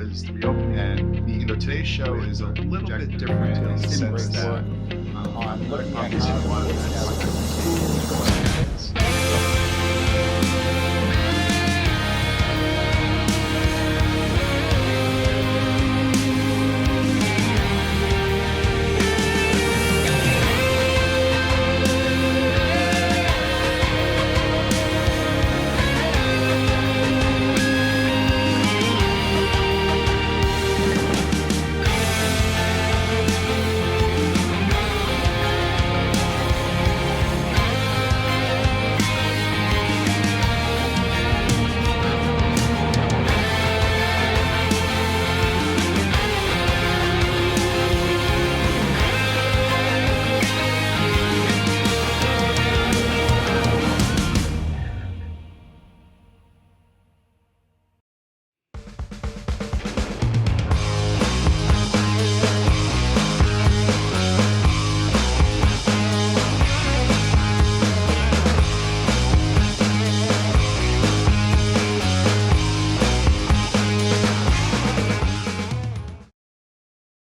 was the reopening, and today's show is a little bit different in the sense that on looking at obviously a lot of that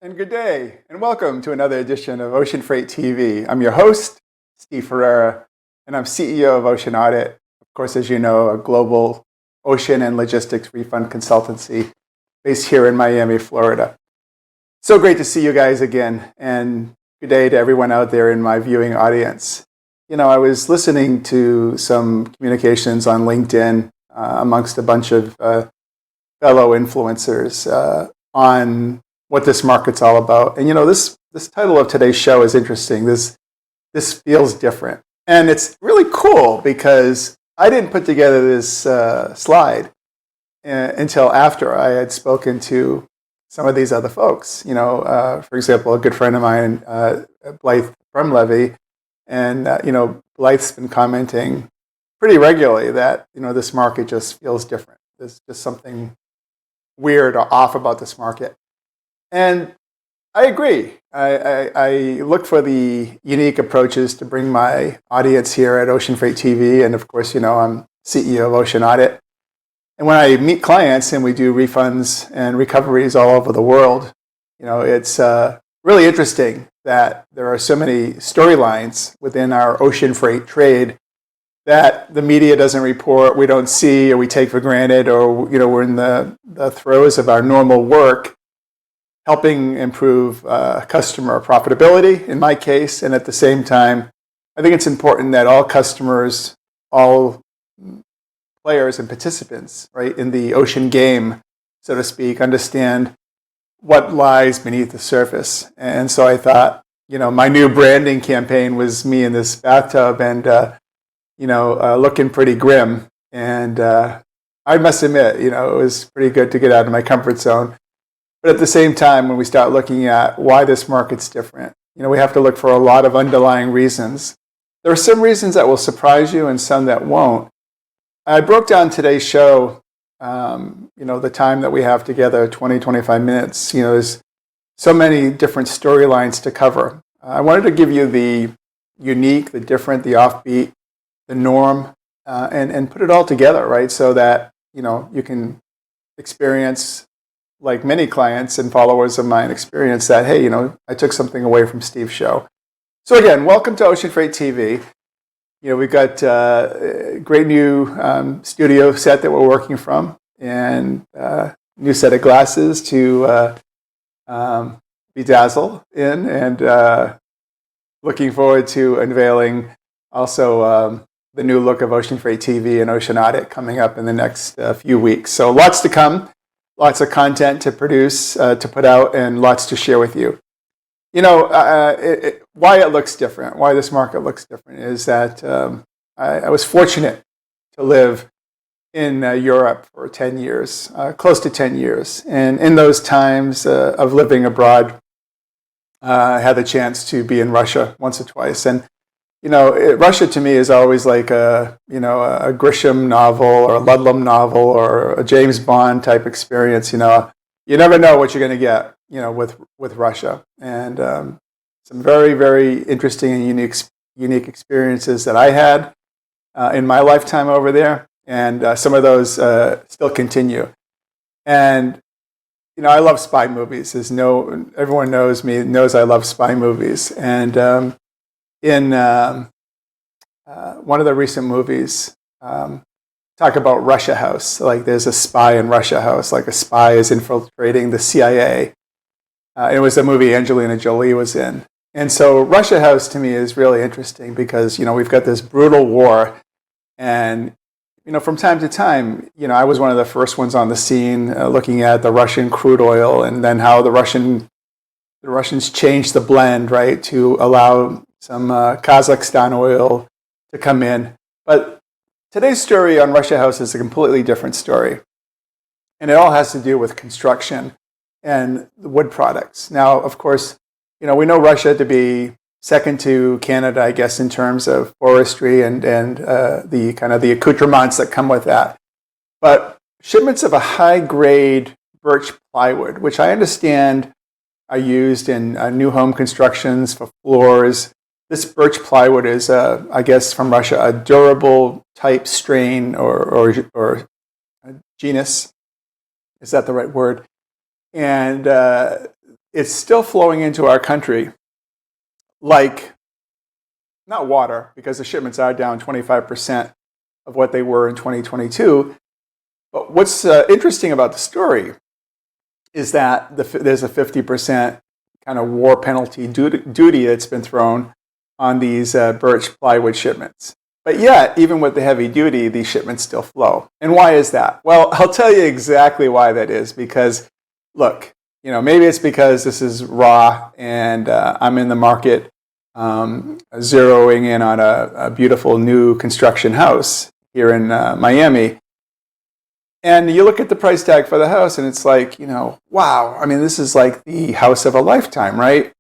And good day, and welcome to another edition of Ocean Freight TV. I'm your host, Steve Ferreira, and I'm CEO of Ocean Audit. Of course, as you know, a global ocean and logistics refund consultancy based here in Miami, Florida. So great to see you guys again, and good day to everyone out there in my viewing audience. I was listening to some communications on LinkedIn amongst a bunch of fellow influencers on what this market's all about. And this title of today's show is interesting. This feels different. And it's really cool because I didn't put together this slide until after I had spoken to some of these other folks. For example, a good friend of mine, Blythe from Levy, and Blythe's been commenting pretty regularly that this market just feels different. There's just something weird or off about this market. And I agree. I look for the unique approaches to bring my audience here at Ocean Freight TV. And of course, I'm CEO of Ocean Audit. And when I meet clients and we do refunds and recoveries all over the world, it's really interesting that there are so many storylines within our ocean freight trade that the media doesn't report, we don't see, or we take for granted, or we're in the throes of our normal work, helping improve customer profitability, in my case, and at the same time, I think it's important that all customers, all players and participants, right, in the ocean game, so to speak, understand what lies beneath the surface. And so I thought, my new branding campaign was me in this bathtub and, looking pretty grim. And I must admit, it was pretty good to get out of my comfort zone. But at the same time, when we start looking at why this market's different, we have to look for a lot of underlying reasons. There are some reasons that will surprise you and some that won't. I broke down today's show, the time that we have together, 20, 25 minutes. There's so many different storylines to cover. I wanted to give you the unique, the different, the offbeat, the norm, and put it all together, right? So that, you can experience, like many clients and followers of mine experience, that, hey, I took something away from Steve's show. So again, welcome to Ocean Freight TV. We've got a great new studio set that we're working from, and new set of glasses to bedazzle in, and looking forward to unveiling also the new look of Ocean Freight TV and Ocean Audit coming up in the next few weeks. So lots to come. Lots of content to produce, to put out, and lots to share with you. Why it looks different, why this market looks different, is that I was fortunate to live in Europe for 10 years, close to 10 years. And in those times of living abroad, I had the chance to be in Russia once or twice. And Russia to me is always like a Grisham novel or a Ludlum novel or a James Bond type experience. You never know what you're going to get, with Russia. And some very, very interesting and unique experiences that I had in my lifetime over there. And some of those still continue. And I love spy movies. Everyone knows me, knows I love spy movies. And in one of the recent movies, talk about Russia House. Like there's a spy in Russia House, like a spy is infiltrating the CIA. It was a movie Angelina Jolie was in. And so Russia House to me is really interesting because, we've got this brutal war. And, from time to time, I was one of the first ones on the scene looking at the Russian crude oil and then how the Russians changed the blend, right, to allow some Kazakhstan oil to come in. But today's story on Russia House is a completely different story. And it all has to do with construction and wood products. Now, of course, we know Russia to be second to Canada, I guess, in terms of forestry and the kind of the accoutrements that come with that. But shipments of a high-grade birch plywood, which I understand are used in new home constructions for floors. This birch plywood is, I guess, from Russia, a durable type strain or genus. Is that the right word? And it's still flowing into our country like, not water, because the shipments are down 25% of what they were in 2022. But what's interesting about the story is that there's a 50% kind of war penalty duty that's been thrown on these birch plywood shipments. But yet, even with the heavy duty, these shipments still flow. And why is that? Well, I'll tell you exactly why that is. Because, look, maybe it's because this is raw and I'm in the market zeroing in on a beautiful new construction house here in Miami. And you look at the price tag for the house and it's like, wow, I mean, this is like the house of a lifetime, right?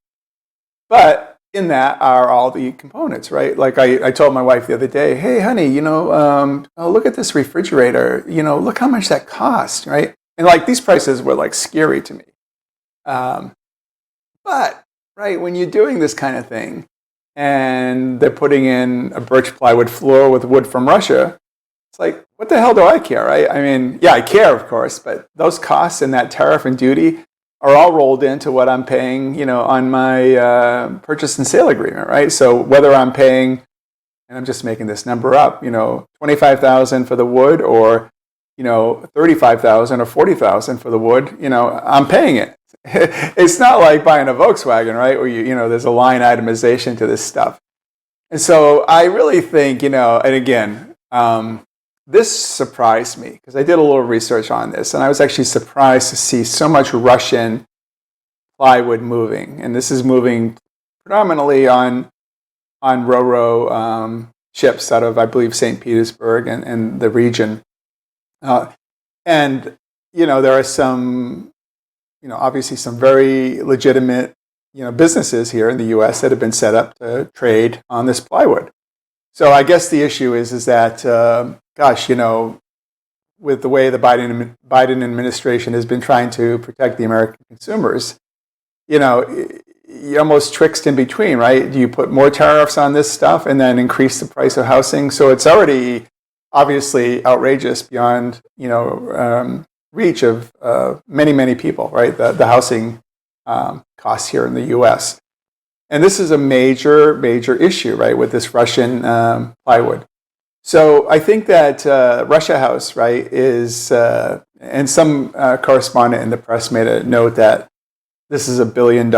But in that are all the components, right? Like I told my wife the other day, hey, honey, look at this refrigerator. Look how much that cost, right? And like these prices were like scary to me. But, right, when you're doing this kind of thing and they're putting in a birch plywood floor with wood from Russia, it's like, what the hell do I care, right? I mean, yeah, I care, of course, but those costs and that tariff and duty are all rolled into what I'm paying, on my purchase and sale agreement, right? So whether I'm paying, and I'm just making this number up, $25,000 for the wood or, $35,000 or $40,000 for the wood, I'm paying it. It's not like buying a Volkswagen, right? Where there's a line itemization to this stuff. And so I really think, and again, this surprised me because I did a little research on this and I was actually surprised to see so much Russian plywood moving. And this is moving predominantly on Ro-Ro ships out of, I believe, St. Petersburg and the region. And, there are some, obviously some very legitimate, businesses here in the U.S. that have been set up to trade on this plywood. So I guess the issue is that, with the way the Biden administration has been trying to protect the American consumers, you're almost twixt in between, right? Do you put more tariffs on this stuff and then increase the price of housing? So it's already obviously outrageous beyond, reach of many, many people, right? The housing costs here in the U.S. And this is a major, major issue, right, with this Russian plywood. So I think that Russia House, right, is, and some correspondent in the press made a note that this is $1 billion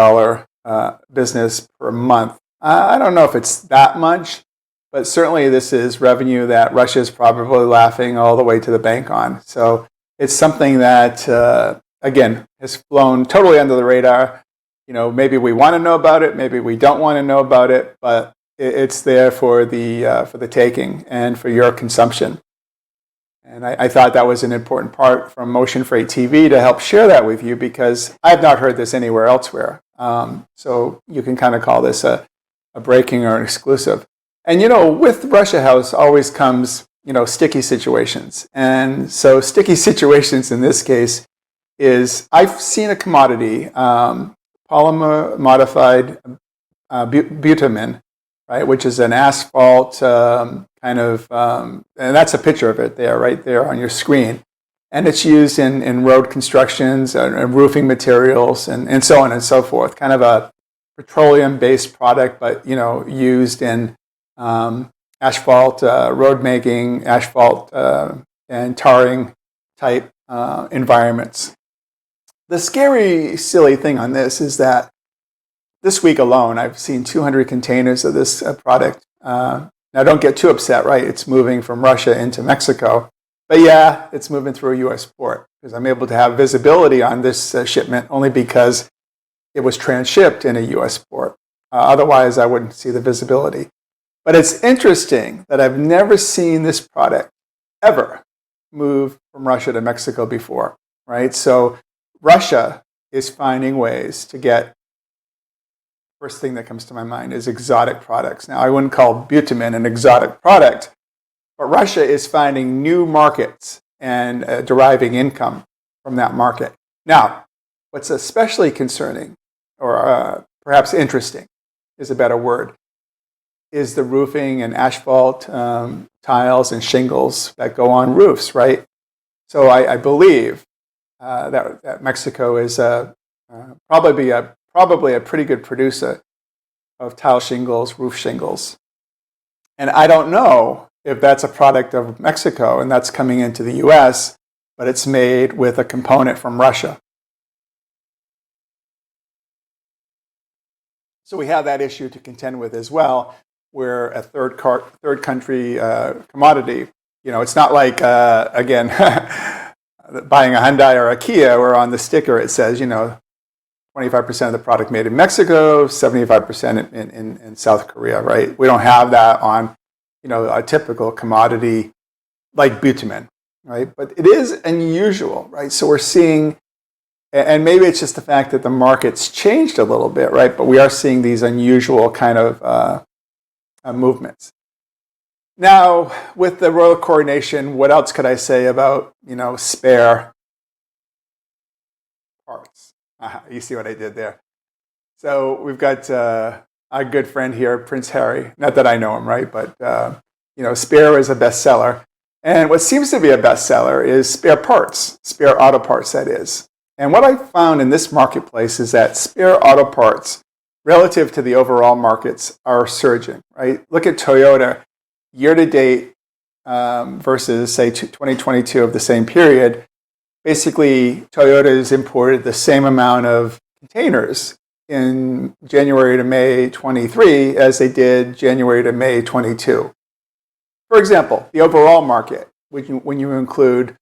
business per month. I don't know if it's that much, but certainly this is revenue that Russia is probably laughing all the way to the bank on. So it's something that, again, has flown totally under the radar. Maybe we want to know about it, maybe we don't want to know about it, but it's there for the taking and for your consumption. And I thought that was an important part from Ocean Freight TV to help share that with you because I've not heard this anywhere elsewhere. So you can kind of call this a breaking or an exclusive. And, with Russia House always comes, sticky situations. And so sticky situations in this case is I've seen a commodity, polymer modified bitumen, right, which is an asphalt kind of, and that's a picture of it there, right there on your screen. And it's used in road constructions and roofing materials and so on and so forth. Kind of a petroleum-based product, but used in asphalt road making, asphalt and tarring type environments. The scary, silly thing on this is that this week alone, I've seen 200 containers of this product. Now, don't get too upset, right? It's moving from Russia into Mexico. But yeah, it's moving through a U.S. port because I'm able to have visibility on this shipment only because it was transshipped in a U.S. port. Otherwise, I wouldn't see the visibility. But it's interesting that I've never seen this product ever move from Russia to Mexico before, right? So Russia is finding ways to get, first thing that comes to my mind is exotic products. Now, I wouldn't call bitumen an exotic product, but Russia is finding new markets and deriving income from that market. Now, what's especially concerning, or perhaps interesting is a better word, is the roofing and asphalt tiles and shingles that go on roofs, right? So I believe that Mexico is probably a pretty good producer of tile shingles, roof shingles. And I don't know if that's a product of Mexico and that's coming into the U.S., but it's made with a component from Russia. So we have that issue to contend with as well. We're a third country commodity. It's not like, again, buying a Hyundai or a Kia where on the sticker it says, 25% of the product made in Mexico, 75% in South Korea, right? We don't have that on, a typical commodity like bitumen, right? But it is unusual, right? So we're seeing, and maybe it's just the fact that the market's changed a little bit, right? But we are seeing these unusual kind of movements. Now, with the Royal Coronation, what else could I say about, spare parts? You see what I did there. So we've got our good friend here, Prince Harry. Not that I know him, right? But, Spare is a bestseller. And what seems to be a bestseller is spare parts, spare auto parts, that is. And what I found in this marketplace is that spare auto parts, relative to the overall markets, are surging, right? Look at Toyota year-to-date versus, say, 2022 of the same period. Basically, Toyota has imported the same amount of containers in January to May 23 as they did January to May 22. For example, the overall market, when you include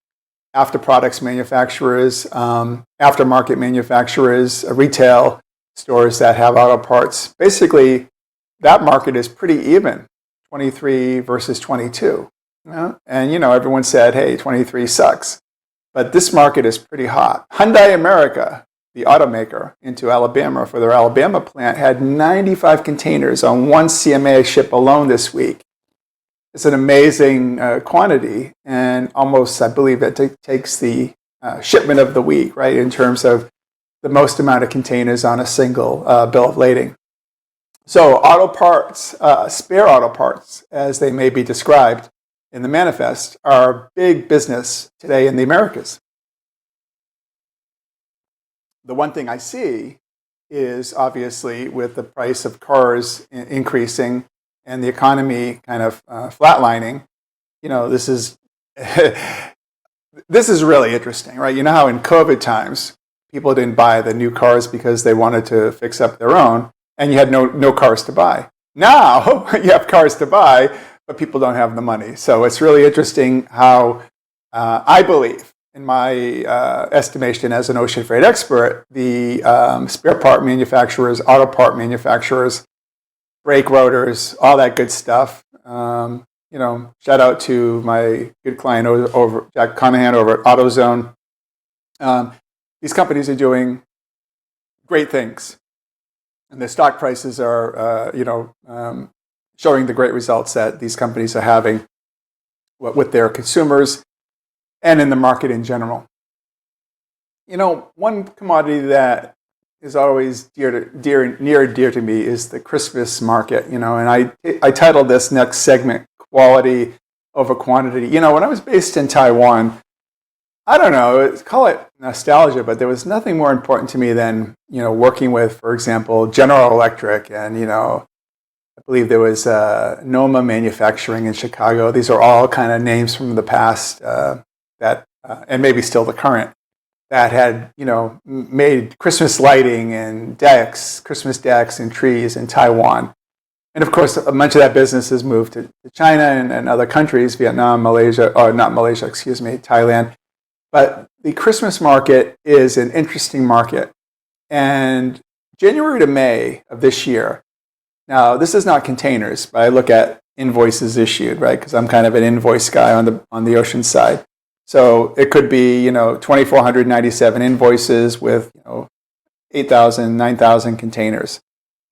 after-products manufacturers, aftermarket manufacturers, retail stores that have auto parts, basically that market is pretty even, 23 versus 22. And, everyone said, hey, 23 sucks. But this market is pretty hot. Hyundai America, the automaker, into Alabama for their Alabama plant, had 95 containers on one CMA ship alone this week. It's an amazing quantity, and almost, I believe, that takes the shipment of the week, right, in terms of the most amount of containers on a single bill of lading. So auto parts, spare auto parts, as they may be described in the manifest, are big business today in the Americas. The one thing I see is, obviously, with the price of cars increasing and the economy kind of flatlining, this is this is really interesting, right? You know how in COVID times, people didn't buy the new cars because they wanted to fix up their own, and you had no cars to buy. Now you have cars to buy, but people don't have the money. So it's really interesting how I believe, in my estimation as an ocean freight expert, the spare part manufacturers, auto part manufacturers, brake rotors, all that good stuff. Shout out to my good client over Jack Conahan over at AutoZone. These companies are doing great things, and the stock prices are, showing the great results that these companies are having with their consumers and in the market in general. One commodity that is always near and dear to me is the Christmas market. And I titled this next segment "Quality Over Quantity." When I was based in Taiwan, I don't know, call it nostalgia, but there was nothing more important to me than, working with, for example, General Electric and, I believe there was Noma Manufacturing in Chicago. These are all kind of names from the past and maybe still the current, that had, made Christmas lighting and Christmas decks and trees in Taiwan. And of course, much of that business has moved to China and other countries, Vietnam, Thailand. But the Christmas market is an interesting market. And January to May of this year, now this is not containers, but I look at invoices issued, right? Because I'm kind of an invoice guy on the ocean side. So it could be, 2,497 invoices with, 8,000, 9,000 containers.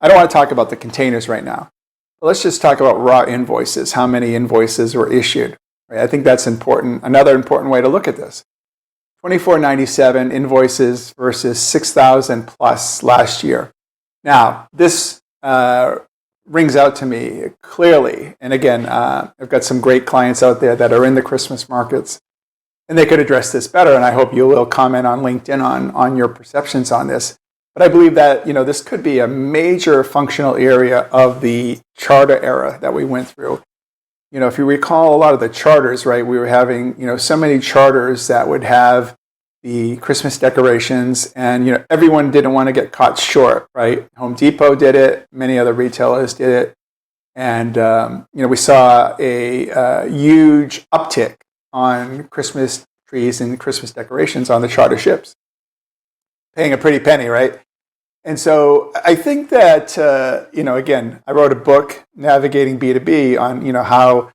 I don't want to talk about the containers right now. But let's just talk about raw invoices, how many invoices were issued. Right? I think that's important. Another important way to look at this. 2,497 invoices versus 6,000 plus last year. Now, this rings out to me clearly. And again, I've got some great clients out there that are in the Christmas markets, and they could address this better. And I hope you will comment on LinkedIn on your perceptions on this. But I believe that, this could be a major functional area of the charter era that we went through. If you recall a lot of the charters, right, we were having, so many charters that would have the Christmas decorations, and, everyone didn't want to get caught short, right? Home Depot did it. Many other retailers did it. And, we saw a huge uptick on Christmas trees and Christmas decorations on the charter ships, paying a pretty penny, right? And so I think that, again, I wrote a book, Navigating B2B, on, how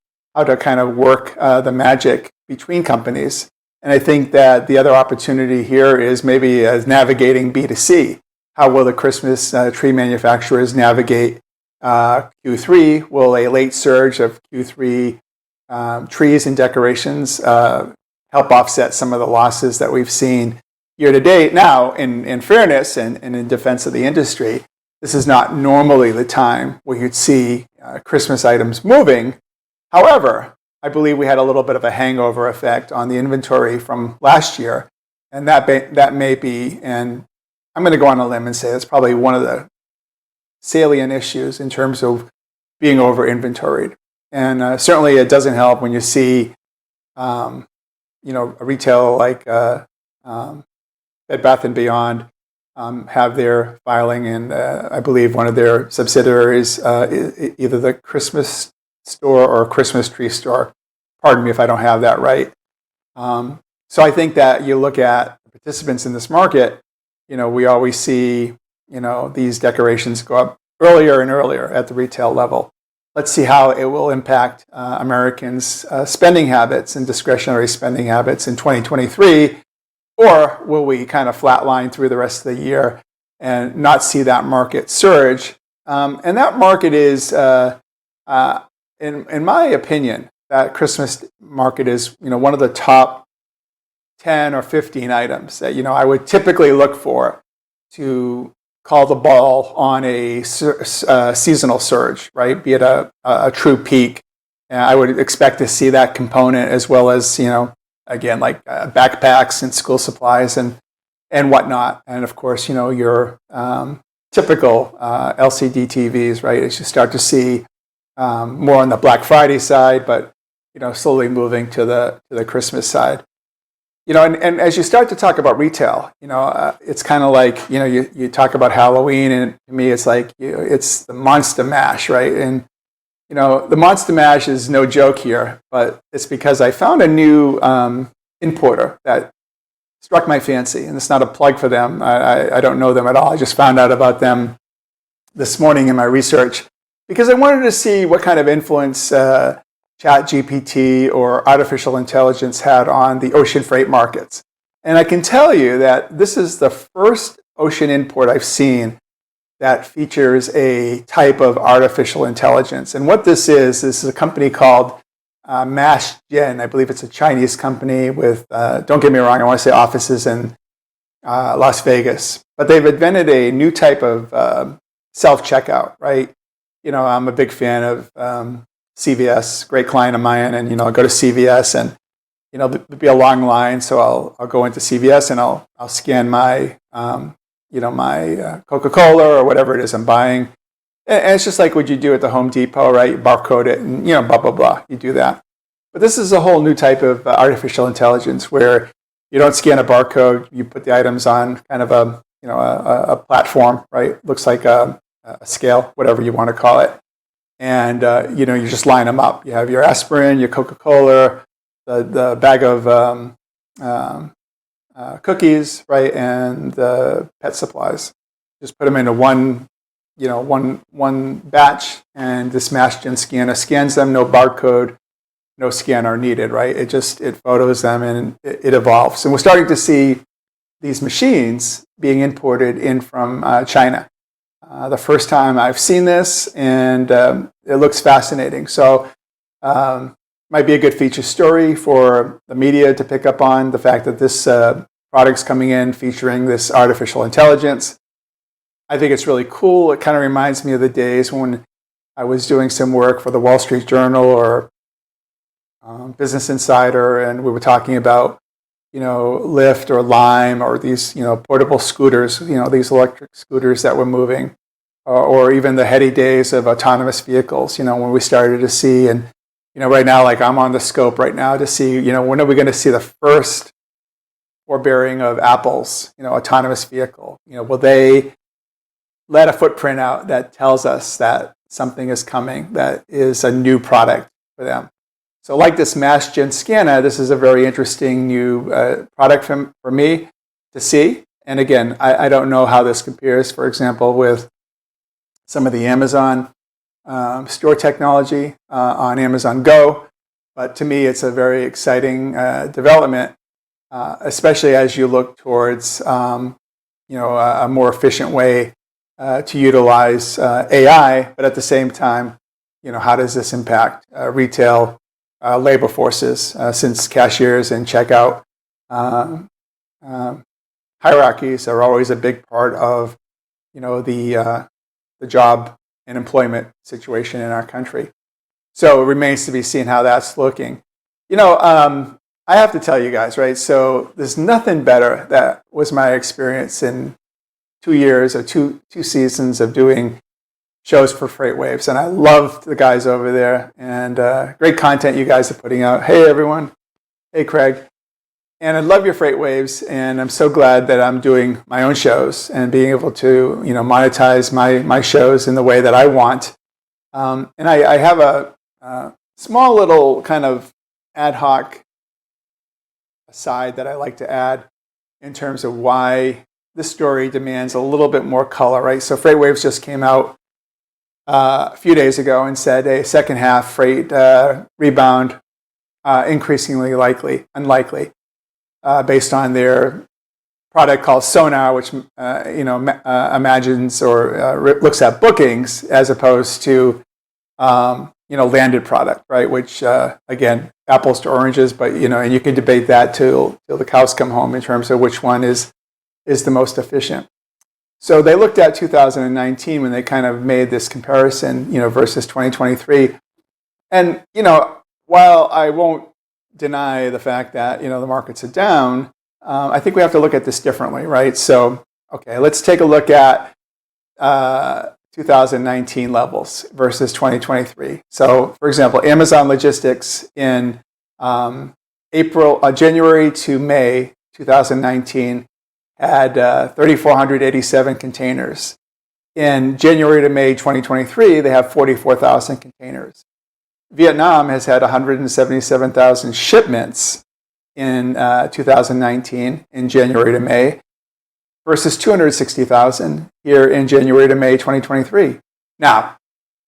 to kind of work the magic between companies. And I think that the other opportunity here is maybe as navigating B2C. How will the Christmas tree manufacturers navigate Q3? Will a late surge of Q3 trees and decorations help offset some of the losses that we've seen year to date? Now, in fairness and in defense of the industry, this is not normally the time where you'd see Christmas items moving. However, I believe we had a little bit of a hangover effect on the inventory from last year, and that may be, and I'm going to go on a limb and say that's probably one of the salient issues in terms of being over inventoried. And certainly it doesn't help when you see, a retail like Bed Bath & Beyond have their filing, and I believe one of their subsidiaries, either the Christmas store or Christmas tree store. Pardon me if I don't have that right. So I think that you look at the participants in this market, we always see, these decorations go up earlier and earlier at the retail level. Let's see how it will impact Americans' spending habits and discretionary spending habits in 2023, or will we kind of flatline through the rest of the year and not see that market surge? And that market is, in my opinion, that Christmas market is, one of the top 10 or 15 items that, I would typically look for to call the ball on a seasonal surge, right? Be it a true peak. And I would expect to see that component, as well as, again, like backpacks and school supplies and whatnot. And of course, your typical LCD TVs, right? As you start to see more on the Black Friday side, but slowly moving to the Christmas side. And as you start to talk about retail, it's kind of like, you talk about Halloween, and to me, it's like, it's the Monster Mash, right? And, the Monster Mash is no joke here, but it's because I found a new importer that struck my fancy, and it's not a plug for them. I don't know them at all. I just found out about them this morning in my research, because I wanted to see what kind of influence ChatGPT or artificial intelligence had on the ocean freight markets. And I can tell you that this is the first ocean import I've seen that features a type of artificial intelligence. And what this is a company called MashGen. I believe it's a Chinese company with, don't get me wrong, I want to say offices in Las Vegas. But they've invented a new type of self-checkout, right? I'm a big fan of CVS, great client of mine, and I go to CVS, and there'll be a long line, so I'll go into CVS and I'll scan my my Coca-Cola or whatever it is I'm buying, and it's just like what you do at the Home Depot, right? You barcode it and blah blah blah. You do that, but this is a whole new type of artificial intelligence where you don't scan a barcode, you put the items on kind of a platform, right? Looks like a scale, whatever you want to call it, and you just line them up. You have your aspirin, your Coca-Cola, the bag of cookies, right, and the pet supplies. Just put them into one batch, and this Mashgin scanner scans them. No barcode, no scanner needed, right? It photos them and it evolves. And we're starting to see these machines being imported in from China. The first time I've seen this, and it looks fascinating. So might be a good feature story for the media to pick up on the fact that this product's coming in featuring this artificial intelligence. I think it's really cool. It kind of reminds me of the days when I was doing some work for the Wall Street Journal or Business Insider, and we were talking about Lyft or Lime or these portable scooters, these electric scooters that were moving, or even the heady days of autonomous vehicles, when we started to see, and right now, like I'm on the scope right now to see, when are we going to see the first forebearing of Apple's, autonomous vehicle? Will they let a footprint out that tells us that something is coming, that is a new product for them? So like this Mashgin scanner, this is a very interesting new product for me to see. And again, I don't know how this compares, for example, with some of the Amazon store technology on Amazon Go. But to me, it's a very exciting development, especially as you look towards a more efficient way to utilize AI. But at the same time, how does this impact retail labor forces, since cashiers and checkout hierarchies are always a big part of the job and employment situation in our country. So it remains to be seen how that's looking. I have to tell you guys, right? So there's nothing better. That was my experience in 2 years or two seasons of doing shows for FreightWaves, and I love the guys over there, and great content you guys are putting out. Hey everyone, hey Craig, and I love your FreightWaves, and I'm so glad that I'm doing my own shows and being able to monetize my shows in the way that I want. And I have a small little kind of ad hoc aside that I like to add in terms of why this story demands a little bit more color, right? So FreightWaves just came out a few days ago and said a second half freight rebound increasingly unlikely, based on their product called Sonar, which imagines or looks at bookings as opposed to landed product, right? Which again, apples to oranges, but and you can debate that till the cows come home in terms of which one is the most efficient. So they looked at 2019 when they kind of made this comparison, versus 2023. And, while I won't deny the fact that, the markets are down, I think we have to look at this differently, right? So, okay, let's take a look at 2019 levels versus 2023. So, for example, Amazon Logistics in January to May 2019 had 3,487 containers. In January to May 2023, they have 44,000 containers. Vietnam has had 177,000 shipments in 2019 in January to May versus 260,000 here in January to May 2023. Now,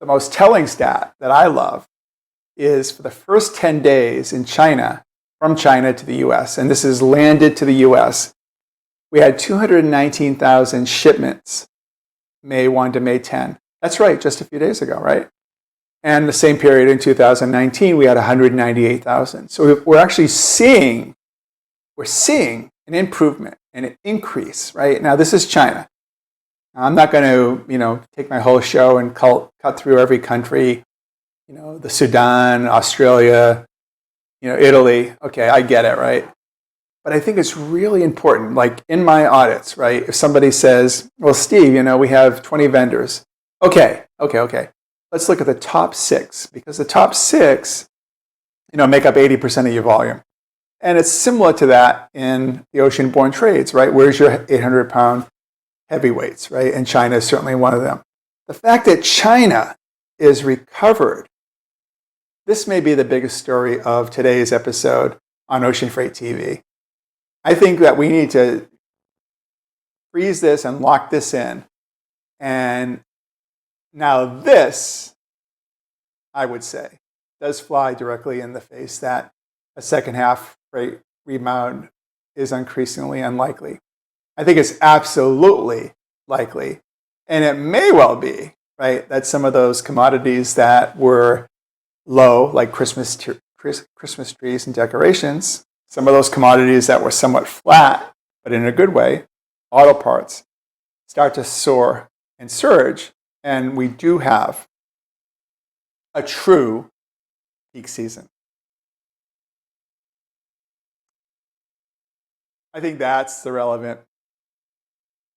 the most telling stat that I love is for the first 10 days in China, from China to the US, and this is landed to the US, we had 219,000 shipments, May 1 to May 10. That's right, just a few days ago, right? And the same period in 2019, we had 198,000. So we're actually seeing an improvement and an increase, right? Now, this is China. I'm not going to, take my whole show and cut through every country, the Sudan, Australia, Italy. Okay, I get it, right? But I think it's really important, like in my audits, right? If somebody says, well, Steve, we have 20 vendors. Okay. Let's look at the top 6, because the top 6, make up 80% of your volume. And it's similar to that in the ocean-borne trades, right? Where's your 800-pound heavyweights, right? And China is certainly one of them. The fact that China is recovered, this may be the biggest story of today's episode on Ocean Freight TV. I think that we need to freeze this and lock this in. And now this, I would say, does fly directly in the face that a second half freight rebound is increasingly unlikely. I think it's absolutely likely. And it may well be, right, that some of those commodities that were low, like Christmas trees and decorations, some of those commodities that were somewhat flat, but in a good way, auto parts, start to soar and surge. And we do have a true peak season. I think that's the relevant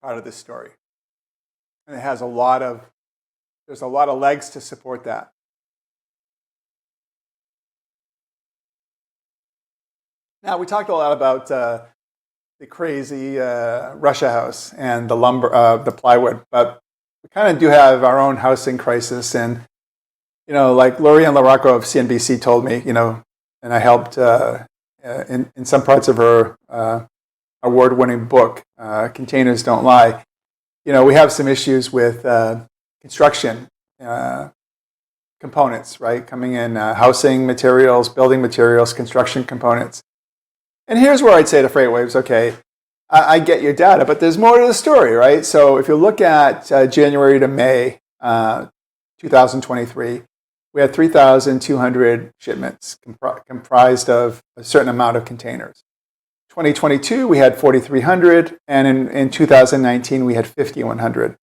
part of this story. And it has there's a lot of legs to support that. Now, we talked a lot about the crazy Russia house and the lumber, the plywood, but we kind of do have our own housing crisis. And, like Lorianne LaRocco of CNBC told me, and I helped in some parts of her award-winning book, Containers Don't Lie. We have some issues with construction components, right? Coming in housing materials, building materials, construction components. And here's where I'd say to FreightWaves, okay, I get your data, but there's more to the story, right? So if you look at January to May 2023, we had 3,200 shipments comprised of a certain amount of containers. 2022, we had 4,300, and in 2019, we had 5,100.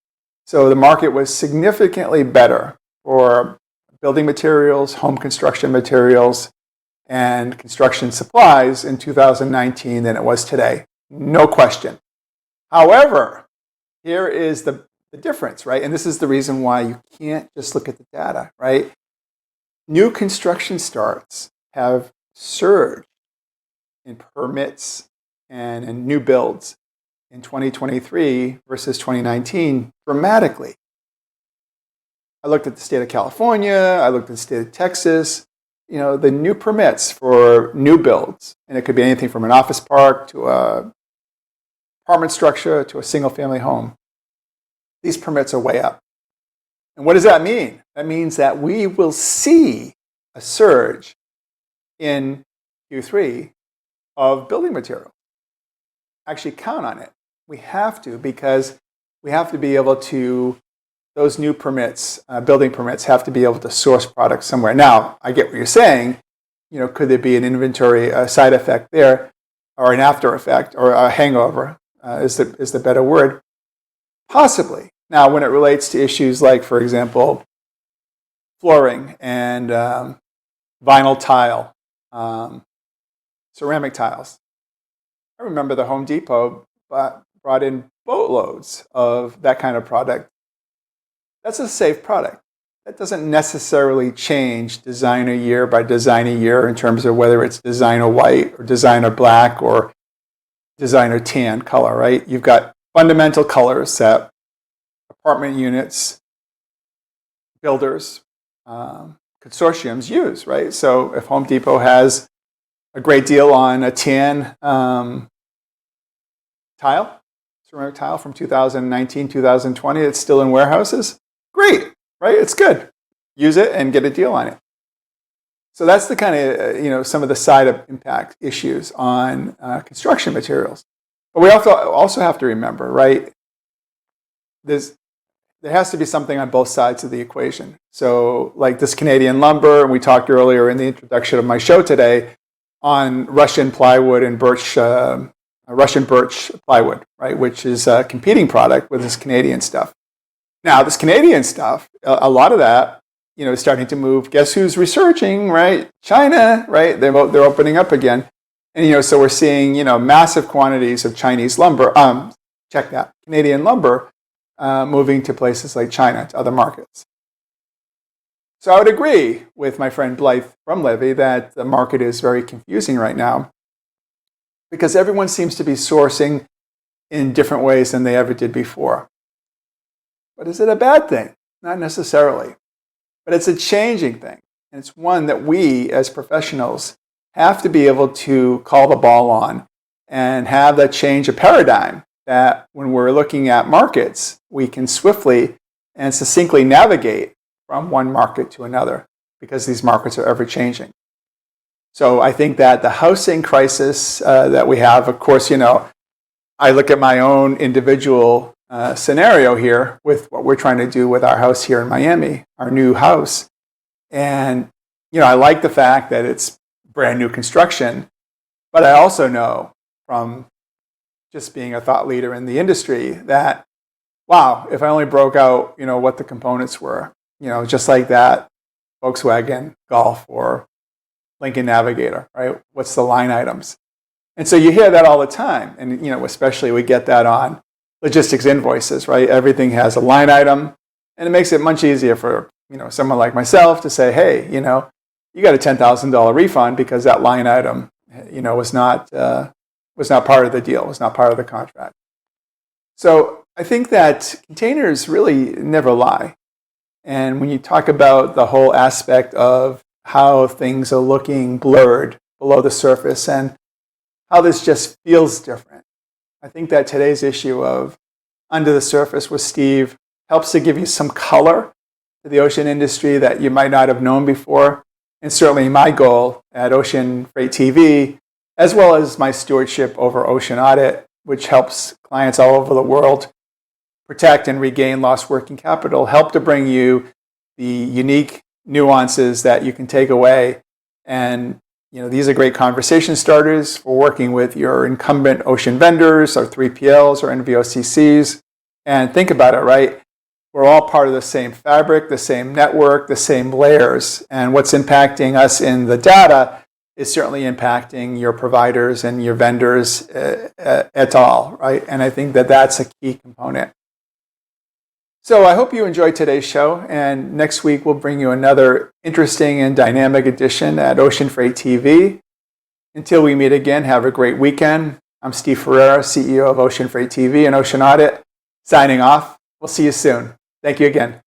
So the market was significantly better for building materials, home construction materials, and construction supplies in 2019 than it was today. No question. However, here is the difference, right? And this is the reason why you can't just look at the data, right? New construction starts have surged in permits and in new builds in 2023 versus 2019 dramatically. I looked at the state of California, I looked at the state of Texas, the new permits for new builds, and it could be anything from an office park to a apartment structure to a single family home. These permits are way up. And what does that mean? That means that we will see a surge in Q3 of building material. Actually count on it. We have to, because we have to be able to, those new permits, building permits, have to be able to source products somewhere. Now, I get what you're saying. Could there be an inventory side effect there, or an after effect, or a hangover is the better word? Possibly. Now, when it relates to issues like, for example, flooring and vinyl tile, ceramic tiles, I remember the Home Depot brought in boatloads of that kind of product. That's a safe product. That doesn't necessarily change designer year by designer year in terms of whether it's designer white or designer black or designer tan color, right? You've got fundamental colors that apartment units, builders, consortiums use, right? So if Home Depot has a great deal on a tan ceramic tile from 2019, 2020, it's still in warehouses, great, right? It's good. Use it and get a deal on it. So that's the kind of, some of the side of impact issues on construction materials. But we also have to remember, right, there has to be something on both sides of the equation. So like this Canadian lumber, and we talked earlier in the introduction of my show today on Russian plywood and Russian birch plywood, right, which is a competing product with this Canadian stuff. Now, this Canadian stuff, a lot of that, is starting to move. Guess who's resurging, right? China, right? They're opening up again. And, so we're seeing, massive quantities of Chinese lumber, Canadian lumber, moving to places like China, to other markets. So I would agree with my friend Blythe from Levy that the market is very confusing right now because everyone seems to be sourcing in different ways than they ever did before. But is it a bad thing? Not necessarily. But it's a changing thing. And it's one that we as professionals have to be able to call the ball on and have that change of paradigm that when we're looking at markets, we can swiftly and succinctly navigate from one market to another because these markets are ever changing. So I think that the housing crisis that we have, of course, I look at my own individual scenario here with what we're trying to do with our house here in Miami, our new house. And, I like the fact that it's brand new construction, but I also know from just being a thought leader in the industry that, wow, if I only broke out, what the components were, just like that Volkswagen Golf or Lincoln Navigator, right? What's the line items? And so you hear that all the time. And, especially we get that on logistics invoices, right? Everything has a line item. And it makes it much easier for, someone like myself to say, hey, you got a $10,000 refund because that line item, was not part of the deal, was not part of the contract. So I think that containers really never lie. And when you talk about the whole aspect of how things are looking blurred below the surface and how this just feels different, I think that today's issue of Under the Surface with Steve helps to give you some color to the ocean industry that you might not have known before. And certainly my goal at Ocean Freight TV, as well as my stewardship over Ocean Audit, which helps clients all over the world protect and regain lost working capital, help to bring you the unique nuances that you can take away. And these are great conversation starters for working with your incumbent ocean vendors or 3PLs or NVOCCs. And think about it, right? We're all part of the same fabric, the same network, the same layers. And what's impacting us in the data is certainly impacting your providers and your vendors et al., right? And I think that that's a key component. So I hope you enjoyed today's show. And next week, we'll bring you another interesting and dynamic edition at Ocean Freight TV. Until we meet again, have a great weekend. I'm Steve Ferreira, CEO of Ocean Freight TV and Ocean Audit, signing off. We'll see you soon. Thank you again.